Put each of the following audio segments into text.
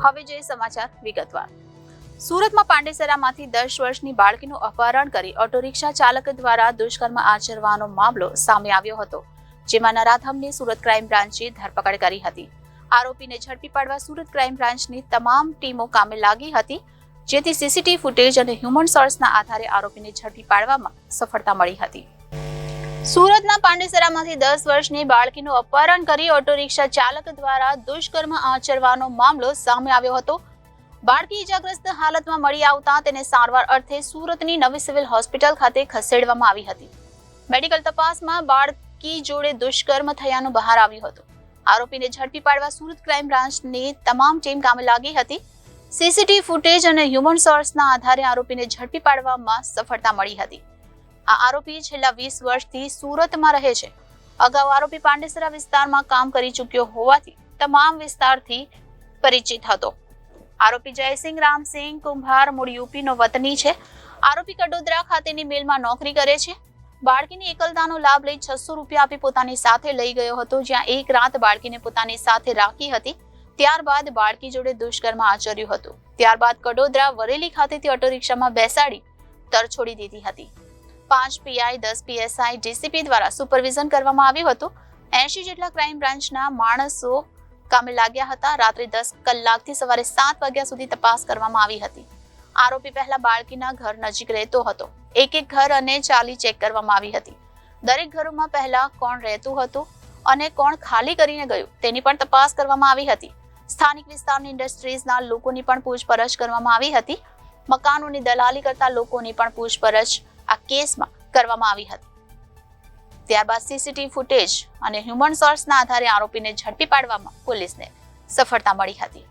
હવે જોઈએ સમાચાર વિગતવાર। સુરતમાં પાંડેસરામાંથી 10 વર્ષની બાળકીનું અપહરણ કરી ઓટો રિક્ષા ચાલક દ્વારા દુષ્કર્મ આચરવાનો મામલો સામે આવ્યો હતો, જેમાં નરાધમની સુરત ક્રાઇમ બ્રાન્ચે ધરપકડ કરી હતી। આરોપીને ઝડપી પાડવા સુરત ક્રાઇમ બ્રાન્ચની તમામ ટીમો કામે લાગી હતી, જેથી સીસીટીવી ફૂટેજ અને હ્યુમન સોર્સના આધારે આરોપીને ઝડપી પાડવામાં સફળતા મળી હતી। સુરતના પાંડેસરામાંથી 10 વર્ષની બાળકીનું અપહરણ કરી ઓટો રિક્ષા ચાલક દ્વારા દુષ્કર્મ આચરવાનો મામલો સામે આવ્યો હતો। બાળકી ઇજાગ્રસ્ત હાલતમાં મળી આવતા તેને સારવાર અર્થે સુરતની નવી સિવિલ હોસ્પિટલ ખાતે ખસેડવામાં આવી હતી। મેડિકલ તપાસમાં બાળકી જોડે દુષ્કર્મ થયાનું બહાર આવ્યું હતું। આરોપીને ઝડપી પાડવા સુરત ક્રાઇમ બ્રાન્ચની તમામ ટીમ કામે લાગી હતી। સીસીટીવી ફૂટેજ અને હ્યુમન સોર્સના આધારે આરોપીને ઝડપી પાડવામાં સફળતા મળી હતી। આ આરોપી છેલ્લા 20 વર્ષથી સુરતમાં રહે છે। અગાઉ આરોપી પાંડેસરા વિસ્તારમાં કામ કરી ચૂક્યો હોવાથી તમામ વિસ્તારથી પરિચિત હતો। આરોપી જયસિંહ રામસિંહ કુંભાર મૂળ યુપીનો વતની છે। આરોપી કડોદરા ખાતેની મિલમાં નોકરી કરે છે। બાળકીની એકલતાનો લાભ લઈ 600 રૂપિયા આપી પોતાની સાથે લઈ ગયો હતો, જ્યાં એક રાત બાળકીને પોતાની સાથે રાખી હતી। ત્યારબાદ બાળકી જોડે દુષ્કર્મ આચર્યું હતું। ત્યારબાદ કડોદરા વરેલી ખાતેથી ઓટો રિક્ષામાં બેસાડી તરછોડી દીધી હતી। 5 પીઆઈ 10 પીએસઆઈ ડીસીપી દ્વારા સુપરવિઝન કરવામાં આવ્યું હતું। 80 જેટલા ક્રાઇમ બ્રાન્ચના માણસો કામે લાગ્યા હતા। રાત્રે 10 કલાકથી સવારે 7 વાગ્યા સુધી તપાસ કરવામાં આવી હતી। આરોપી પહેલા બાળકીના ઘર નજીક રહેતો હતો। એક ઘર અને ચાલી ચેક કરવામાં આવી હતી। દરેક ઘરોમાં પહેલા કોણ રહેતું હતું અને કોણ ખાલી કરીને ગયું તેની પણ તપાસ કરવામાં આવી હતી। સ્થાનિક વિસ્તારની ઇન્ડસ્ટ્રીઝના લોકોની પણ પૂછપરછ કરવામાં આવી હતી। મકાનોની દલાલી કરતા લોકોની પણ પૂછપરછ આ કેસમાં કરવામાં આવી હતી। ત્યારબાદ સીસીટીવી ફૂટેજ અને હ્યુમન સોર્સના આધારે આરોપીને ઝડપી પાડવામાં પોલીસને સફળતા મળી હતી।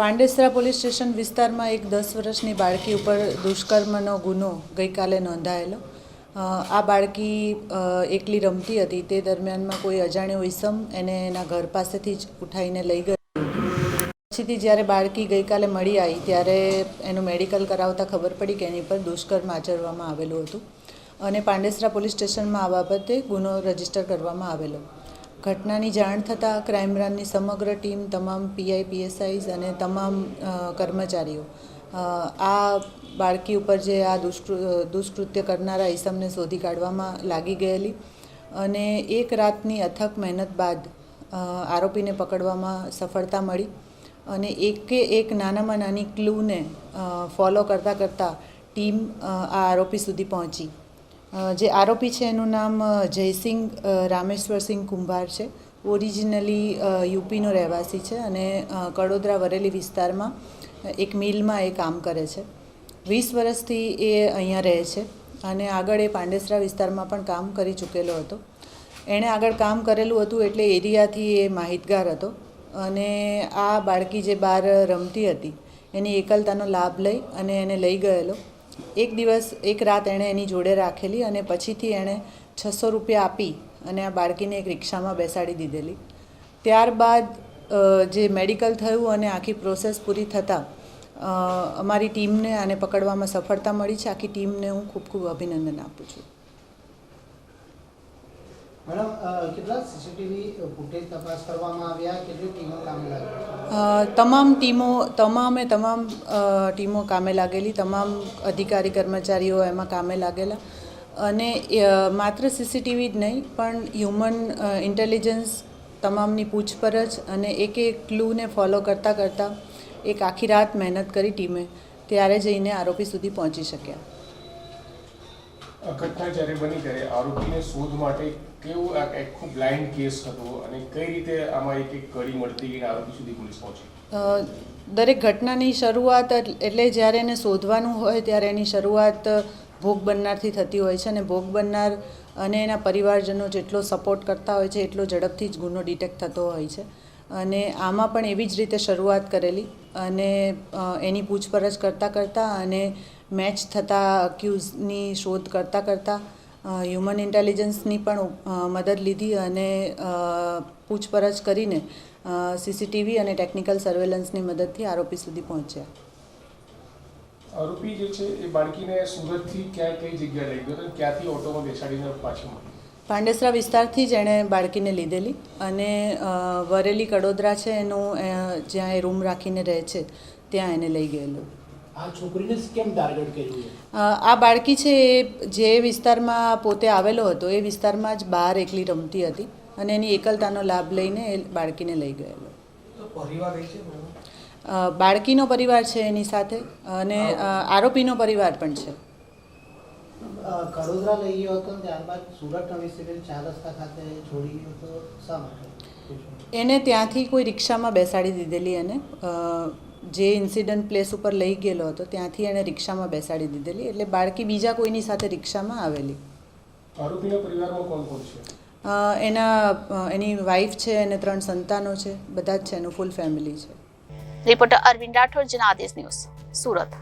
પાંડેસરા પોલીસ સ્ટેશન વિસ્તારમાં એક 10 વર્ષની બાળકી ઉપર દુષ્કર્મનો ગુનો ગઈકાલે નોંધાયેલો। આ બાળકી એકલી રમતી હતી। તે દરમિયાનમાં કોઈ અજાણ્યો ઈસમ એને એના ઘર પાસેથી જ ઉઠાવીને લઈ ગયો। પછીથી જ્યારે બાળકી ગઈકાલે મળી આવી ત્યારે એનું મેડિકલ કરાવતા ખબર પડી કે એની પર દુષ્કર્મ આચરવામાં આવેલું હતું અને પાંડેસરા પોલીસ સ્ટેશનમાં આ બાબતે ગુનો રજીસ્ટર કરવામાં આવેલો। ઘટનાની જાણ થતાં ક્રાઇમ બ્રાન્ચની સમગ્ર ટીમ, તમામ પીઆઈ પીએસઆઈઝ અને તમામ કર્મચારીઓ આ બાળકી ઉપર જે આ દુષ્કૃત્ય કરનારા ઈસમને શોધી કાઢવામાં લાગી ગયેલી અને એક રાતની અથક મહેનત બાદ આરોપીને પકડવામાં સફળતા મળી અને એક નાનામાં નાની ક્લૂને ફોલો કરતાં કરતાં ટીમ આ આરોપી સુધી પહોંચી। જે આરોપી છે એનું નામ જયસિંહ રામેશ્વરસિંહ કુંભાર છે। ઓરિજિનલી યુપીનો રહેવાસી છે અને કડોદરા વરેલી વિસ્તારમાં એક મિલમાં એ કામ કરે છે। 20 વર્ષથી એ અહીંયા રહે છે અને આગળ એ પાંડેસરા વિસ્તારમાં પણ કામ કરી ચૂકેલો હતો। એણે આગળ કામ કરેલું હતું એટલે એરિયાથી એ માહિતગાર હતો અને આ બાળકી જે બહાર રમતી હતી એની એકલતાનો લાભ લઈ અને એને લઈ ગયેલો। એક દિવસ એક રાત એણે એની જોડે રાખેલી અને પછીથી એણે 600 રૂપિયા આપી અને આ બાળકીને એક રિક્ષામાં બેસાડી દીધેલી। ત્યારબાદ જે મેડિકલ થયું અને આખી પ્રોસેસ પૂરી થતાં અમારી ટીમને આને પકડવામાં સફળતા મળી છે। આખી ટીમને હું ખૂબ ખૂબ અભિનંદન આપું છું। મેડમ, કેટલા સીસીટીવી ફૂટેજ તપાસ કરવામાં આવ્યા? કેટલી ટીમો કામે લાગી? તમામ ટીમો કામે લાગેલી। તમામ અધિકારી કર્મચારીઓ એમાં કામે લાગેલા અને માત્ર સીસીટીવી જ નહીં પણ હ્યુમન ઇન્ટેલિજન્સ તમામની પૂછપરછ અને એક ક્લૂને ફોલો કરતાં એક આખી રાત મહેનત કરી ટીમે, ત્યારે જઈને આરોપી સુધી પહોંચી શક્યા। ઘટના જ્યારે બની ત્યારે આરોપીને શોધ માટે કેવું એક ખૂબ બ્લાઇન્ડ કેસ હતો અને કઈ રીતે આમાં એક કડી મળતી અને આરોપી સુધી પોલીસ પહોંચી? દરેક ઘટનાની શરૂઆત એટલે જ્યારે એને શોધવાનું હોય ત્યારે એની શરૂઆત ભોગ બનનારથી થતી હોય છે અને ભોગ બનનાર અને એના પરિવારજનો જેટલો સપોર્ટ કરતા હોય છે એટલો ઝડપથી જ ગુનો ડિટેક્ટ થતો હોય છે અને આમાં પણ એવી જ રીતે શરૂઆત કરેલી અને એની પૂછપરછ કરતાં અને મેચ થતા અક્યુઝની શોધ કરતાં હ્યુમન ઇન્ટેલિજન્સની પણ મદદ લીધી અને પૂછપરછ કરીને સીસીટીવી અને ટેકનિકલ સર્વેલન્સની મદદથી આરોપી સુધી પહોંચ્યા। આરોપી જે છે એ બાળકીને સુરતથી કઈ જગ્યાએ લઈ ગયો અને ક્યાંથી ઓટોમાં બેસાડીને પાછો મળ્યો? પાંડેસરા વિસ્તારથી જ એણે બાળકીને લીધેલી અને વરેલી કડોદરા છે એનું જ્યાં એ રૂમ રાખીને રહે છે ત્યાં એને લઈ ગયેલો. આ છોકરીને કેમ ટાર્ગેટ કર્યું છે? આ બાળકી છે એ જે વિસ્તારમાં પોતે આવેલો હતો એ વિસ્તારમાં જ બહાર એકલી રમતી હતી અને એની એકલતાનો લાભ લઈને એ બાળકીને લઈ ગયેલો. બાળકીનો પરિવાર છે એની સાથે અને આરોપીનો પરિવાર પણ છે. કડોદરા લઈ ગયો હતો ત્યારબાદ સુરત નવી સિવિલ 4 રસ્તા ખાતે છોડી ગયો હતો, શા માટે? એને ત્યાંથી કોઈ રિક્ષામાં બેસાડી દીધેલી અને જે ઇન્સિડન્ટ પ્લેસ ઉપર લઈ ગયેલો હતો ત્યાંથી એણે રિક્ષામાં બેસાડી દીધેલી, એટલે બાળકી બીજા કોઈની સાથે રિક્ષામાં આવેલી. આરોપીના પરિવારમાં કોણ કોણ છે? એની વાઈફ છે અને 3 સંતાનો છે, બધા જ છે, એનું ફૂલ ફેમિલી છે. Reporter Arvind Rathod, Janadesh news, Surat.